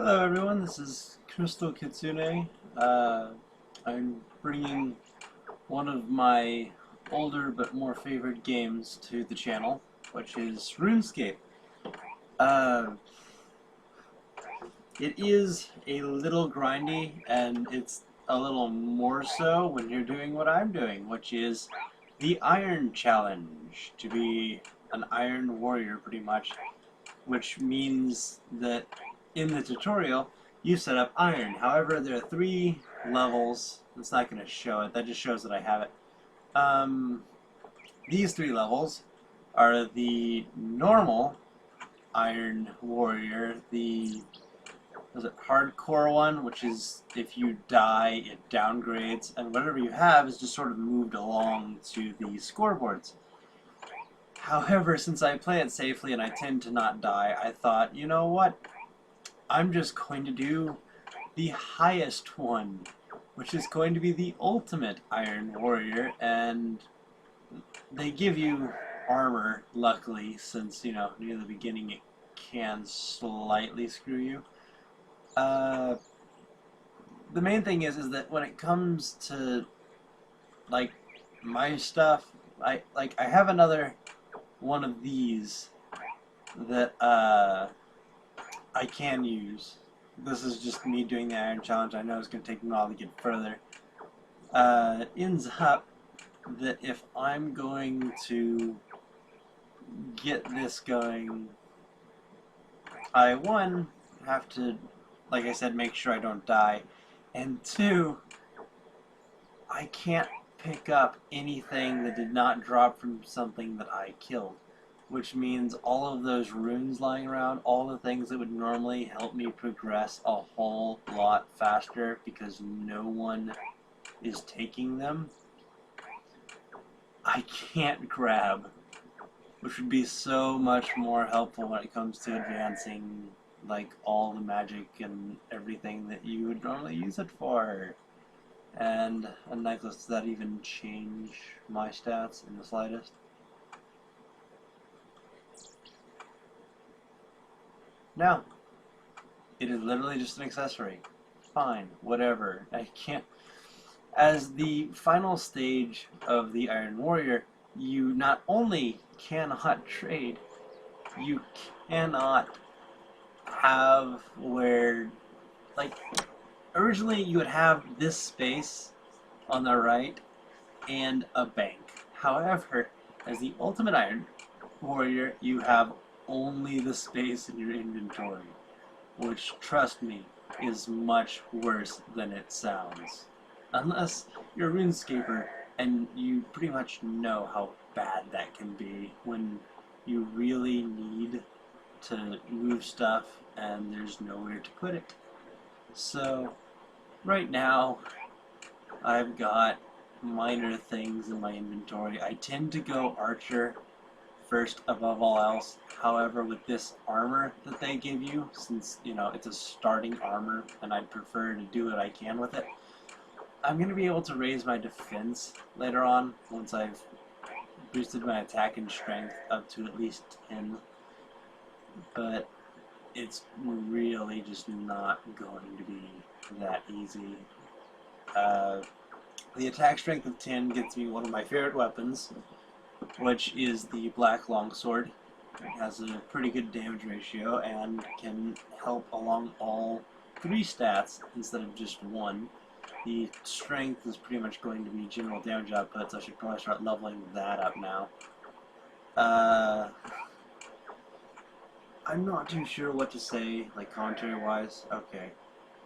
Hello everyone, this is Crystal Kitsune. I'm bringing one of my older but more favorite games to the channel, which is RuneScape. Uh, it is a little grindy, and it's a little more so when you're doing what I'm doing, which is the Iron Challenge, to be an Iron Warrior pretty much, which means that in the tutorial you set up iron. However, there are 3 levels. It's not going to show it, that just shows that I have it. These 3 levels are the normal Iron Warrior, the hardcore one, which is if you die it downgrades, and whatever you have is just sort of moved along to the scoreboards. However, since I play it safely and I tend to not die, I thought, you know what? I'm just going to do the highest one, which is going to be the ultimate Iron Warrior, and they give you armor, luckily, since, near the beginning it can slightly screw you. The main thing is that when it comes to, like, my stuff, I have another one of these that I can use. This is just me doing the Iron Challenge. I know it's going to take me a while to get further. Ends up that if I'm going to get this going, I, 1, have to, like I said, make sure I don't die, and 2, I can't pick up anything that did not drop from something that I killed. Which means all of those runes lying around, all the things that would normally help me progress a whole lot faster because no one is taking them, I can't grab, which would be so much more helpful when it comes to advancing, like, all the magic and everything that you would normally use it for. And a necklace, does that even change my stats in the slightest? No. It is literally just an accessory. Fine, whatever. I can't... As the final stage of the Iron Warrior, you not only cannot trade, you cannot have where... Like, originally you would have this space on the right and a bank. However, as the Ultimate Iron Warrior, you have only the space in your inventory, which, trust me, is much worse than it sounds. Unless you're a RuneScaper and you pretty much know how bad that can be when you really need to move stuff and there's nowhere to put it. So, right now, I've got minor things in my inventory. I tend to go Archer first above all else. However, with this armor that they give you, since, it's a starting armor and I'd prefer to do what I can with it, I'm going to be able to raise my defense later on once I've boosted my attack and strength up to at least 10. But it's really just not going to be that easy. The attack strength of 10 gets me one of my favorite weapons, which is the Black Longsword. It has a pretty good damage ratio and can help along all 3 stats instead of just 1. The strength is pretty much going to be general damage output, so I should probably start leveling that up now. I'm not too sure what to say, like, commentary-wise. Okay,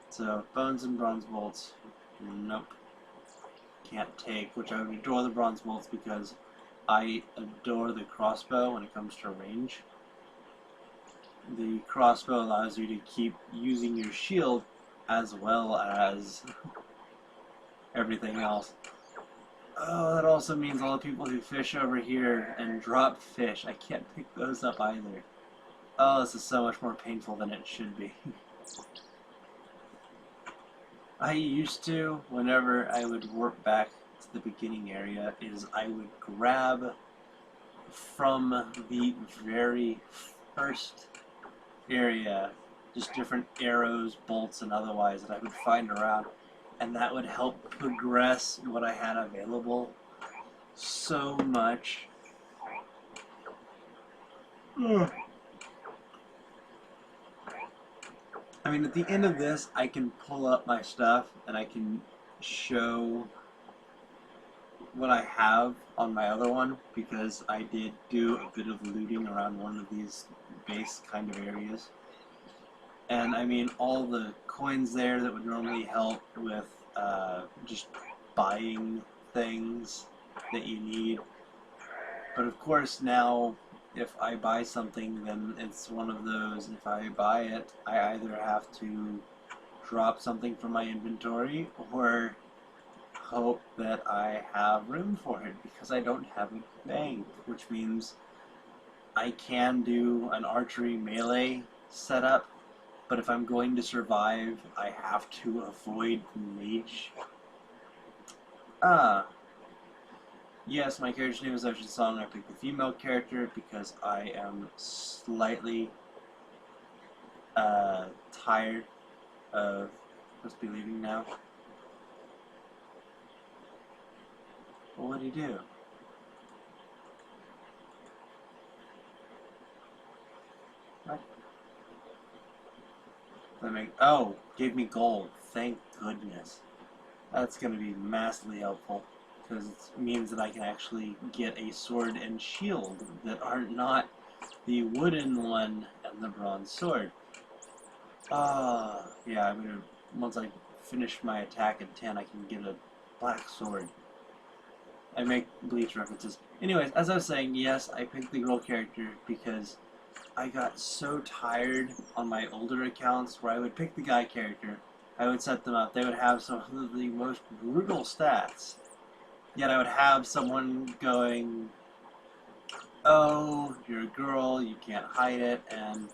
so bones and bronze bolts, nope, can't take, which I would adore the bronze bolts because I adore the crossbow when it comes to range. The crossbow allows you to keep using your shield as well as everything else. Oh, that also means all the people who fish over here and drop fish, I can't pick those up either. Oh, this is so much more painful than it should be. I used to, whenever I would warp back to the beginning area, is I would grab from the very first area just different arrows, bolts, and otherwise that I would find around, and that would help progress what I had available so much. Ugh. I mean, at the end of this, I can pull up my stuff and I can show what I have on my other one, because I did do a bit of looting around one of these base kind of areas. And I mean, all the coins there that would normally help with just buying things that you need. But of course now, if I buy something, then it's one of those, if I buy it, I either have to drop something from my inventory or hope that I have room for it, because I don't have a bank, which means I can do an archery melee setup, but if I'm going to survive, I have to avoid mage. Yes, my character's name is Ocean Song. I picked the female character because I am slightly tired of supposed to be leaving now. Well, what do you do? What? Oh, gave me gold. Thank goodness. That's going to be massively helpful, because it means that I can actually get a sword and shield that are not the wooden one and the bronze sword. Yeah, I'm gonna, once I finish my attack at 10, I can get a black sword. I make Bleach references. Anyways, as I was saying, yes, I picked the girl character because I got so tired on my older accounts where I would pick the guy character, I would set them up, they would have some of the most brutal stats, yet I would have someone going, oh, you're a girl, you can't hide it, and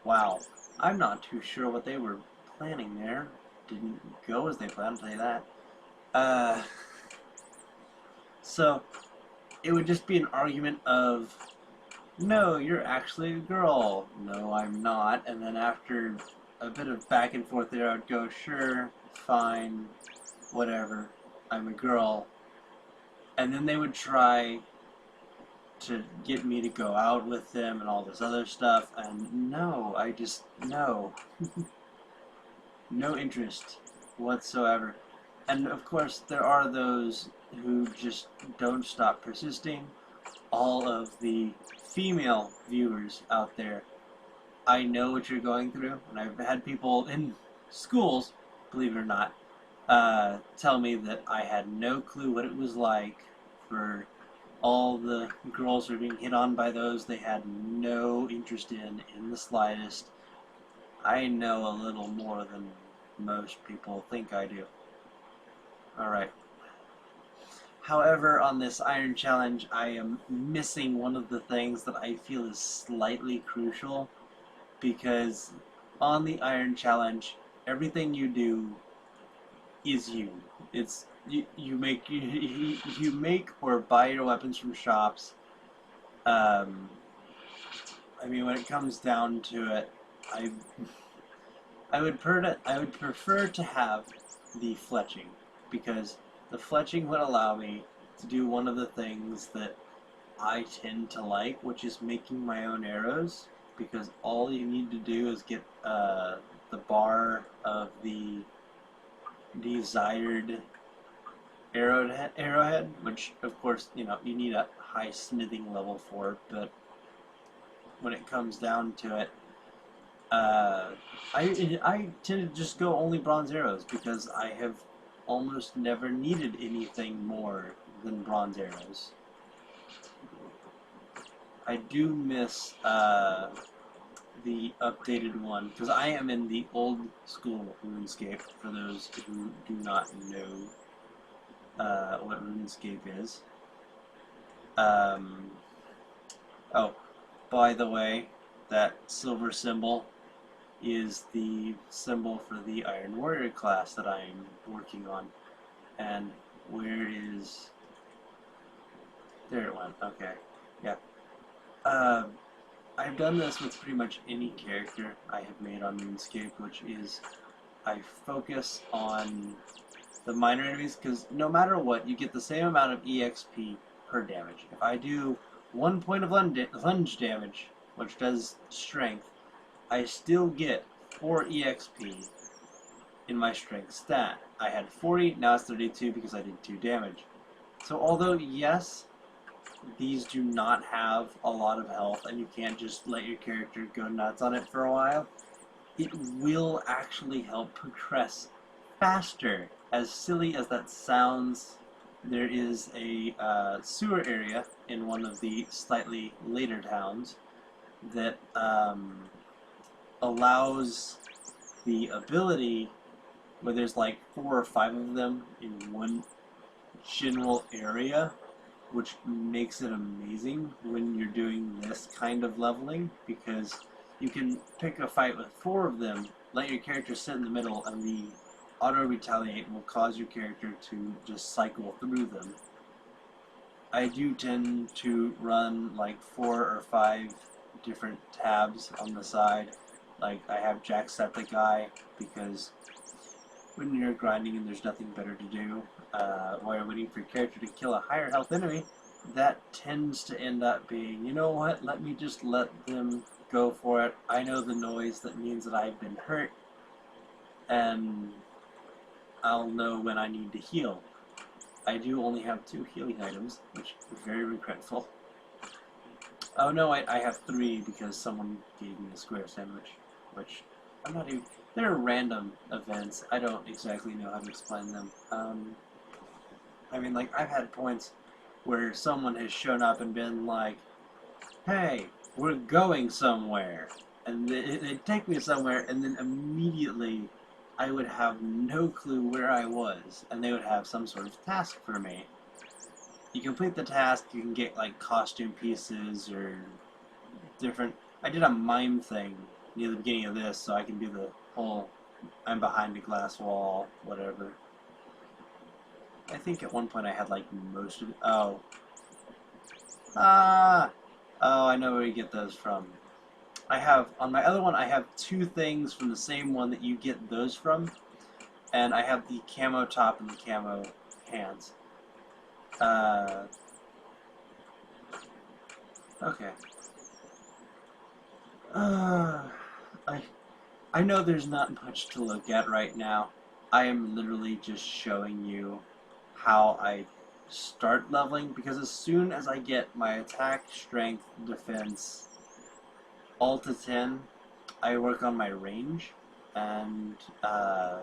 wow, I'm not too sure what they were planning there. Didn't go as they planned, I'll tell you that. So it would just be an argument of, no, you're actually a girl. No, I'm not. And then after a bit of back and forth there, I would go, sure, fine, whatever, I'm a girl. And then they would try to get me to go out with them and all this other stuff, and no, I just, no. No interest whatsoever. And of course, there are those who just don't stop persisting. All of the female viewers out there, I know what you're going through, and I've had people in schools, believe it or not, tell me that I had no clue what it was like for all the girls who are being hit on by those they had no interest in the slightest. I know a little more than most people think I do. Alright. However, on this Iron Challenge, I am missing one of the things that I feel is slightly crucial, because on the Iron Challenge, everything you do is you. It's you make or buy your weapons from shops. I mean, when it comes down to it, I would prefer to have the fletching, because the fletching would allow me to do one of the things that I tend to like, which is making my own arrows, because all you need to do is get the bar of the desired arrowhead, which of course, you know, you need a high smithing level for, but when it comes down to it, I tend to just go only bronze arrows, because I have almost never needed anything more than bronze arrows. I do miss the updated one, because I am in the old school Runescape, for those who do not know what Runescape is. Oh, by the way, that silver symbol is the symbol for the Iron Warrior class that I'm working on. And where is... There it went, okay. Yeah. Uh, I've done this with pretty much any character I have made on RuneScape, which is I focus on the minor enemies, because no matter what, you get the same amount of EXP per damage. If I do 1 point of lunge damage, which does strength, I still get 4 EXP in my strength stat. I had 40, now it's 32 because I did 2 damage. So although, yes, these do not have a lot of health and you can't just let your character go nuts on it for a while, it will actually help progress faster. As silly as that sounds, there is a sewer area in one of the slightly later towns that allows the ability where there's like 4 or 5 of them in one general area, which makes it amazing when you're doing this kind of leveling, because you can pick a fight with 4 of them, let your character sit in the middle, and the auto-retaliate will cause your character to just cycle through them. I do tend to run like 4 or 5 different tabs on the side. Like I have Jacksepticeye, because when you're grinding and there's nothing better to do while you're waiting for your character to kill a higher health enemy, that tends to end up being, you know what, let me just let them go for it. I know the noise that means that I've been hurt, and I'll know when I need to heal. I do only have 2 healing items, which is very regretful. Oh no, I have 3 because someone gave me a square sandwich, which I'm not even... They're random events. I don't exactly know how to explain them. I mean, like, I've had points where someone has shown up and been like, hey, we're going somewhere. And they'd take me somewhere, and then immediately I would have no clue where I was, and they would have some sort of task for me. You complete the task, you can get, like, costume pieces or different... I did a mime thing near the beginning of this, so I can do the whole I'm behind a glass wall, whatever. I think at one point I had like most of it. Oh. Oh, I know where you get those from. I have, on my other one, I have 2 things from the same one that you get those from. And I have the camo top and the camo hands. Okay. I know there's not much to look at right now. I am literally just showing you how I start leveling, because as soon as I get my attack, strength, defense all to 10, I work on my range, and I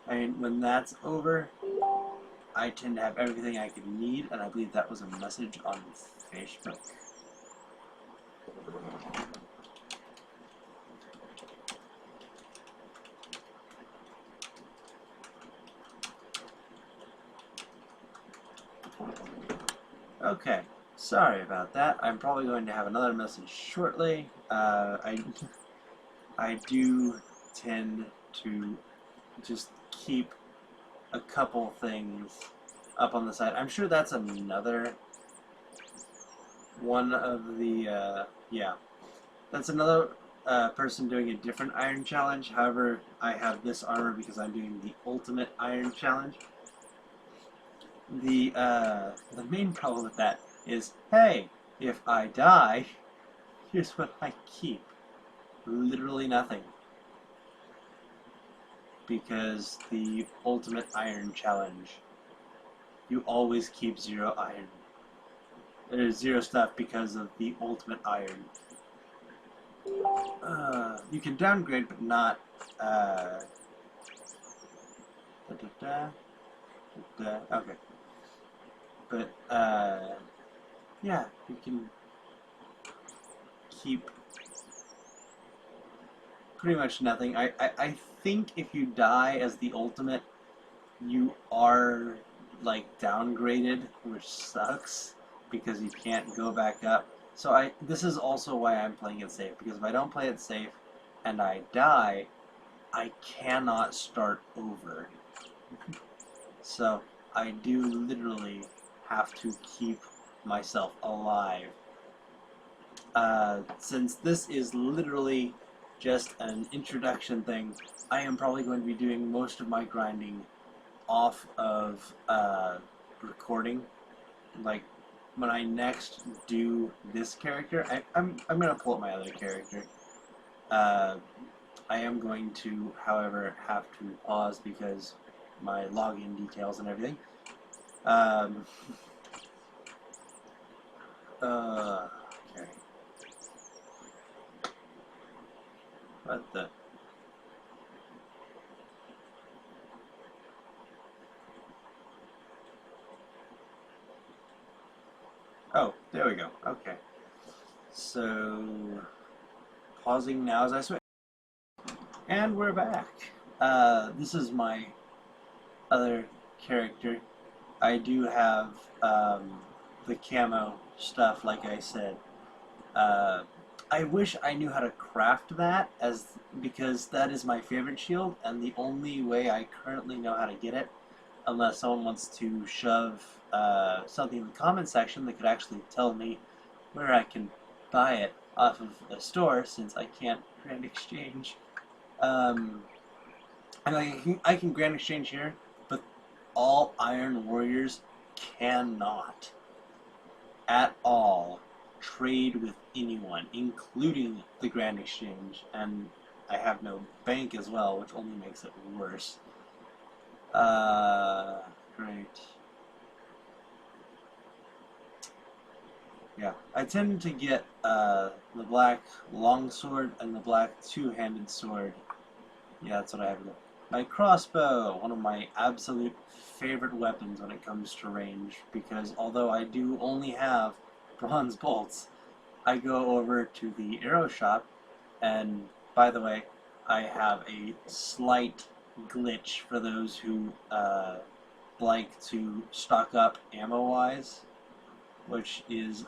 mean, when that's over, I tend to have everything I could need, and I believe that was a message on Facebook. Okay, sorry about that. I'm probably going to have another message shortly. I do tend to just keep a couple things up on the side. I'm sure that's another one of the, yeah. That's another person doing a different iron challenge. However, I have this armor because I'm doing the ultimate iron challenge. The main problem with that is, hey, if I die, here's what I keep. Literally nothing. Because the ultimate iron challenge, you always keep 0 iron. There's 0 stuff because of the ultimate iron. You can downgrade, but not, okay. But, yeah, you can keep pretty much nothing. I think if you die as the ultimate, you are, like, downgraded, which sucks, because you can't go back up. So this is also why I'm playing it safe, because if I don't play it safe and I die, I cannot start over. So I do literally have to keep myself alive since this is literally just an introduction thing, I am probably going to be doing most of my grinding off of recording. Like, when I next do this character, I'm going to pull up my other character. I am going to, however, have to pause because my login details and everything. Okay. What the? Oh, there we go. Okay. So, pausing now as I switch. And we're back. This is my other character. I do have the camo stuff, like I said. I wish I knew how to craft that, because that is my favorite shield, and the only way I currently know how to get it, unless someone wants to shove something in the comment section that could actually tell me where I can buy it off of the store, since I can't grand exchange. I can grand exchange here, but all Iron Warriors cannot at all trade with anyone, including the Grand Exchange, and I have no bank as well, which only makes it worse. Great. Yeah, I tend to get the black longsword and the black two-handed sword. Yeah, that's what I have. My crossbow, one of my absolute favorite weapons when it comes to range, because although I do only have bronze bolts, I go over to the arrow shop, and by the way, I have a slight glitch for those who like to stock up ammo-wise, which is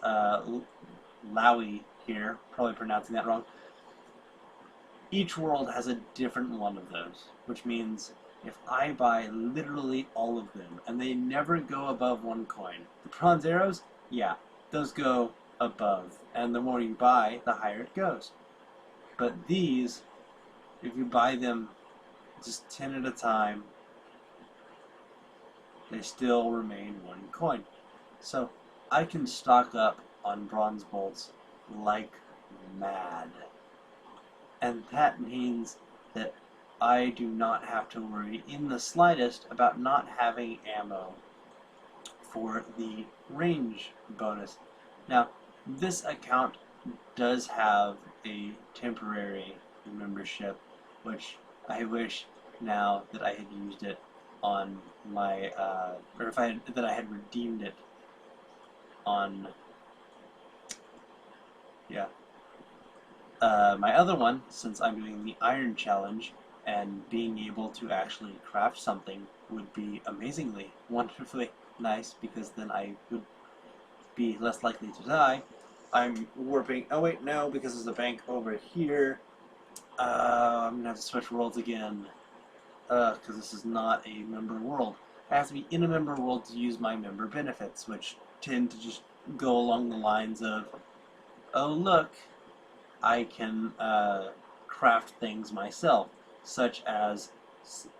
Lowy here, probably pronouncing that wrong. Each world has a different one of those, which means if I buy literally all of them, and they never go above 1 coin. The bronze arrows, yeah, those go above, and the more you buy, the higher it goes. But these, if you buy them just 10 at a time, they still remain 1 coin. So I can stock up on bronze bolts like mad. And that means that I do not have to worry in the slightest about not having ammo for the range bonus. Now, this account does have a temporary membership, which I wish now that I had used it on my, or that I had redeemed it on, yeah. My other one, since I'm doing the Iron Challenge, and being able to actually craft something would be amazingly, wonderfully nice, because then I would be less likely to die. I'm warping. Oh wait, no, because there's a bank over here. I'm gonna have to switch worlds again, because this is not a member world. I have to be in a member world to use my member benefits, which tend to just go along the lines of, oh look, I can craft things myself, such as,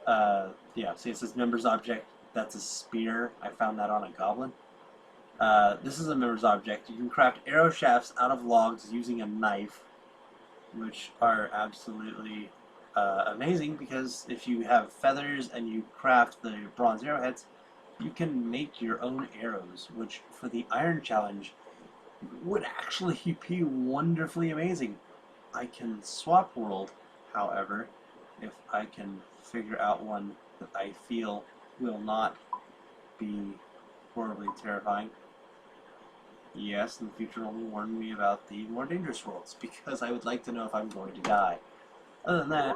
yeah, see it says members object, that's a spear. I found that on a goblin. This is a members object. You can craft arrow shafts out of logs using a knife, which are absolutely amazing, because if you have feathers and you craft the bronze arrowheads, you can make your own arrows, which for the Iron Challenge would actually be wonderfully amazing. I can swap world, however, if I can figure out one that I feel will not be horribly terrifying. Yes, the future will warn me about the more dangerous worlds, because I would like to know if I'm going to die. Other than that,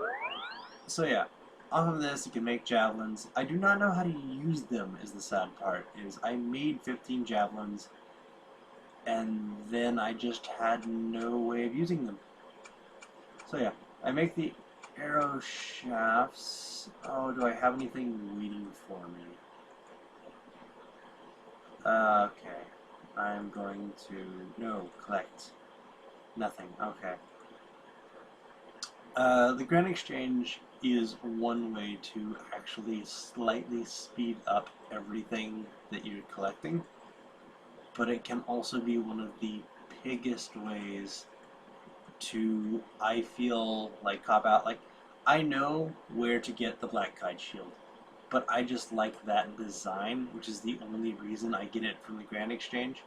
so yeah, off of this you can make javelins. I do not know how to use them, is the sad part, is I made 15 javelins, and then I just had no way of using them. So yeah, I make the arrow shafts. Oh, do I have anything waiting for me? Okay, I'm going to, no, collect. Nothing. Okay. The Grand Exchange is one way to actually slightly speed up everything that you're collecting, but it can also be one of the biggest ways to, I feel, like, cop out. Like, I know where to get the Black Kite Shield, but I just like that design, which is the only reason I get it from the Grand Exchange.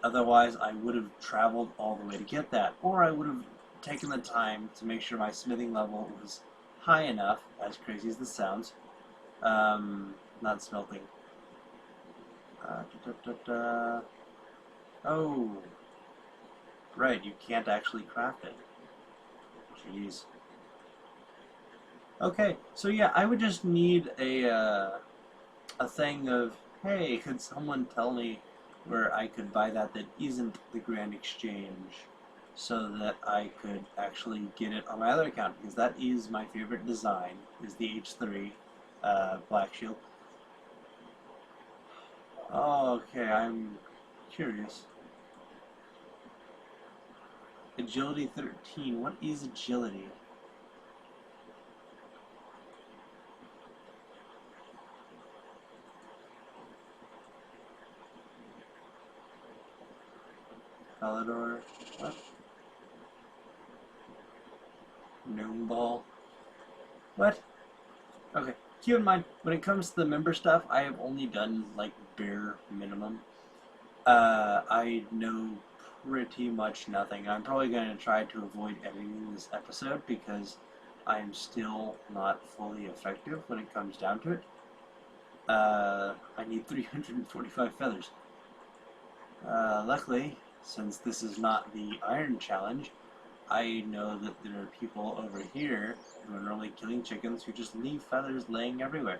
Otherwise, I would have traveled all the way to get that, or I would have taken the time to make sure my smithing level was high enough, as crazy as this sounds. Not smelting. Da, da, da. Oh, right, you can't actually craft it. Jeez. Okay, so yeah, I would just need a thing of, hey, could someone tell me where I could buy that isn't the Grand Exchange, so that I could actually get it on my other account, because that is my favorite design, is the H3 Black Shield. Oh, okay, I'm curious. Agility 13, what is agility? Palador, what? Gnome Ball? What? Okay, keep in mind, when it comes to the member stuff, I have only done, like, bare minimum. I know pretty much nothing. I'm probably going to try to avoid editing this episode because I'm still not fully effective when it comes down to it. I need 345 feathers. Luckily, since this is not the Iron Challenge, I know that there are people over here who are normally killing chickens who just leave feathers laying everywhere.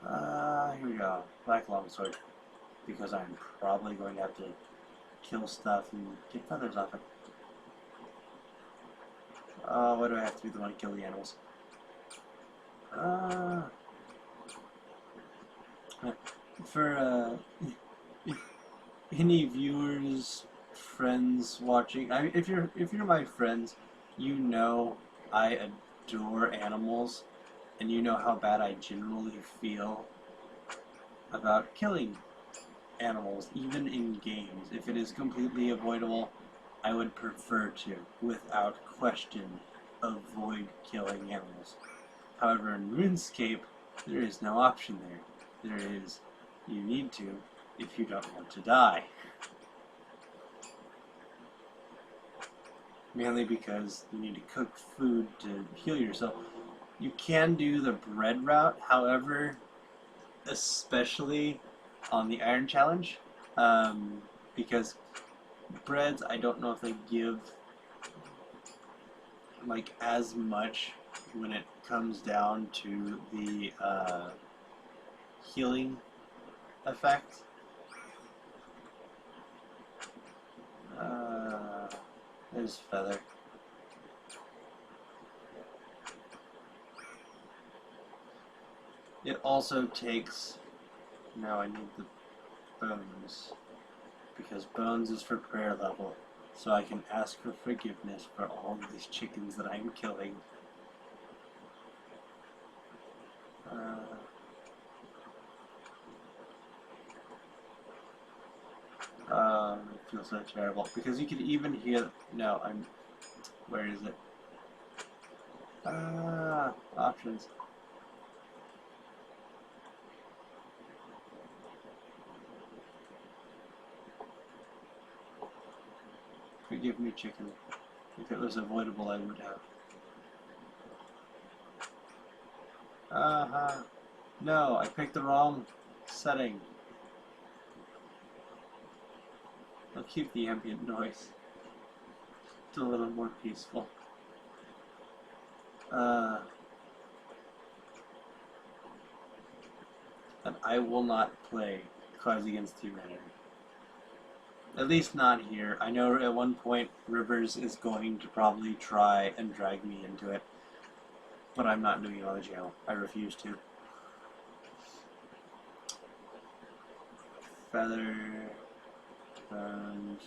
Here we go. Black longsword. Because I'm probably going to have to kill stuff and get feathers off it. Why do I have to be the one to kill the animals? For any viewers, friends watching, if you're my friends, you know I adore animals, and you know how bad I generally feel about killing animals, even in games. If it is completely avoidable, I would prefer to, without question, avoid killing animals. However, in RuneScape, there is no option there. There is, you need to, if you don't want to die. Mainly because you need to cook food to heal yourself. You can do the bread route, however, especially on the Iron Challenge, because breads, I don't know if they give like as much when it comes down to the healing effect. There's feather. It also takes, now I need the bones, because bones is for prayer level, so I can ask for forgiveness for all of these chickens that I'm killing. It feels so terrible, because you can even hear, no, where is it? Options. Forgive me, chicken. If it was avoidable, I would have. No, I picked the wrong setting. I'll keep the ambient noise. It's a little more peaceful. And I will not play Cards Against Humanity. At least not here. I know at one point Rivers is going to probably try and drag me into it. But I'm not doing it on the channel. I refuse to. Feather. And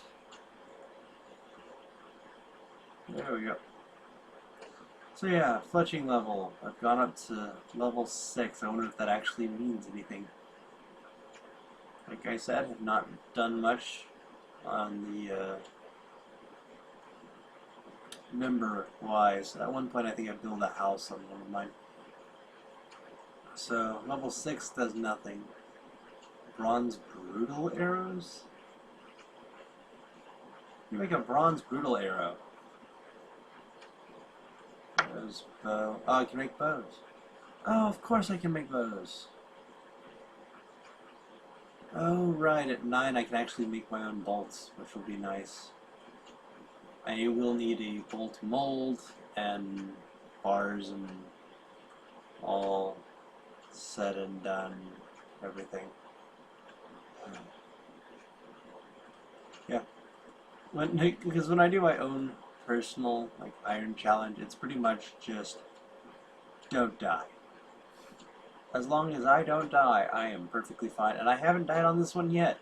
There we go. So yeah, fletching level. I've gone up to level 6. I wonder if that actually means anything. Like I said, I've not done much on the member-wise. At one point I think I built a house on one of mine. So level 6 does nothing. Bronze brutal arrows? You make a bronze brutal arrow. There's bow. Oh, I can make bows. Oh, of course I can make bows. Oh, right. At 9 I can actually make my own bolts, which will be nice. I will need a bolt mold and bars and all said and done. Everything. Yeah. Because when I do my own personal like iron challenge, it's pretty much just don't die. As long as I don't die, I am perfectly fine. And I haven't died on this one yet.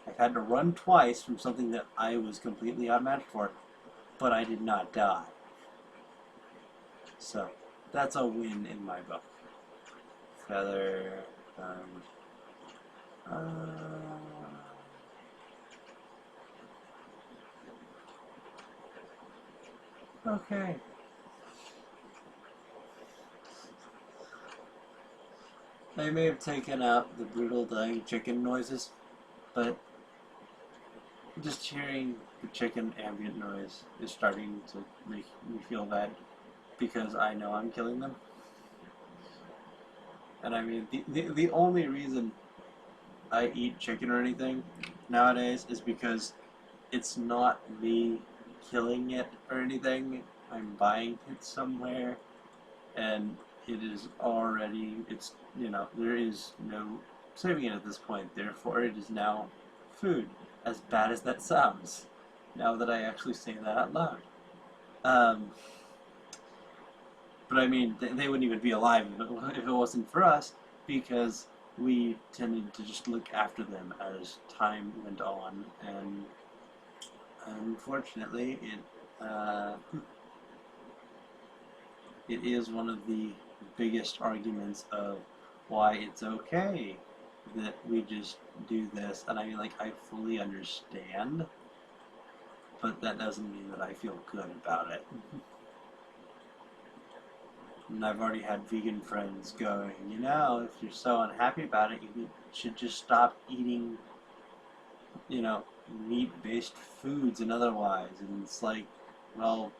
I've had to run twice from something that I was completely outmatched for, but I did not die. So, that's a win in my book. Feather, okay. I may have taken out the brutal dying chicken noises, but just hearing the chicken ambient noise is starting to make me feel bad because I know I'm killing them. And I mean, the only reason I eat chicken or anything nowadays is because it's not me killing it or anything. I'm buying it somewhere, and it is already, it's, you know, there is no saving it at this point. Therefore, it is now food. As bad as that sounds, now that I actually say that out loud. But I mean, they wouldn't even be alive if it wasn't for us, because we tended to just look after them as time went on, and unfortunately, it is one of the biggest arguments of why it's okay that we just do this. And I mean, like, I fully understand, but that doesn't mean that I feel good about it. And I've already had vegan friends going, you know, if you're so unhappy about it, you should just stop eating, you know, meat-based foods and otherwise. And it's like, well,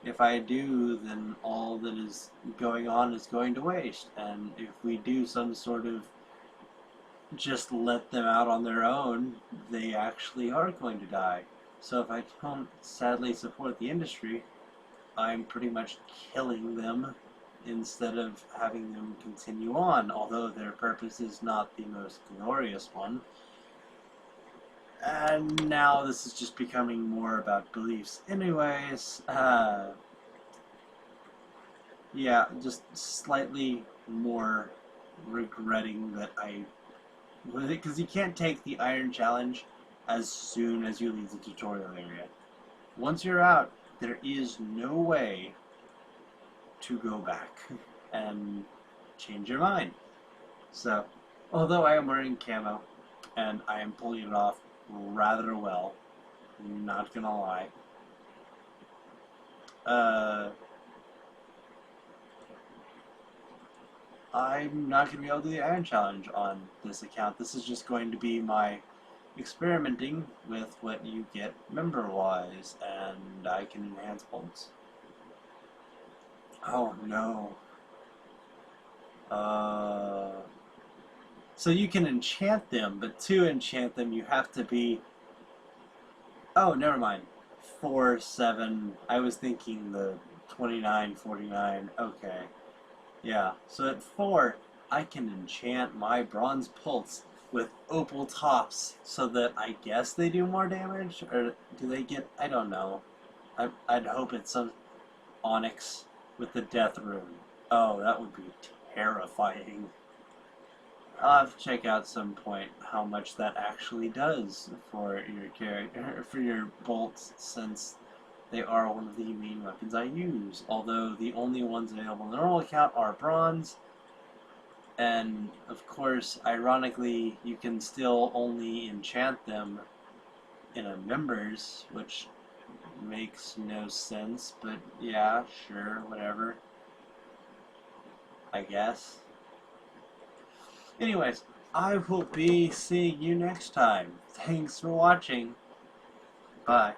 if I do, then all that is going on is going to waste. And if we do some sort of just let them out on their own, they actually are going to die. So if I don't sadly support the industry, I'm pretty much killing them instead of having them continue on, although their purpose is not the most glorious one. And now this is just becoming more about beliefs. Anyways, yeah, just slightly more regretting that I... Because you can't take the Iron Challenge as soon as you leave the tutorial area. Once you're out, there is no way to go back and change your mind. So, although I am wearing camo, and I am pulling it off rather well, not gonna lie, I'm not going to be able to do the Iron Challenge on this account. This is just going to be my experimenting with what you get member-wise, and I can enhance bolts. Oh no. So you can enchant them, but to enchant them you have to be... Oh, never mind. 4, 7, I was thinking the 29, 49, okay. Yeah, so at 4, I can enchant my bronze pulse with opal tops, so that I guess they do more damage, or do they get, I don't know. I'd hope it's some onyx with the death rune. Oh, that would be terrifying. I'll have to check out some point how much that actually does for your character, for your bolts, since they are one of the main weapons I use, although the only ones available in the normal account are bronze, and of course, ironically, you can still only enchant them in a members, which makes no sense, but yeah, sure, whatever, I guess. Anyways, I will be seeing you next time. Thanks for watching. Bye.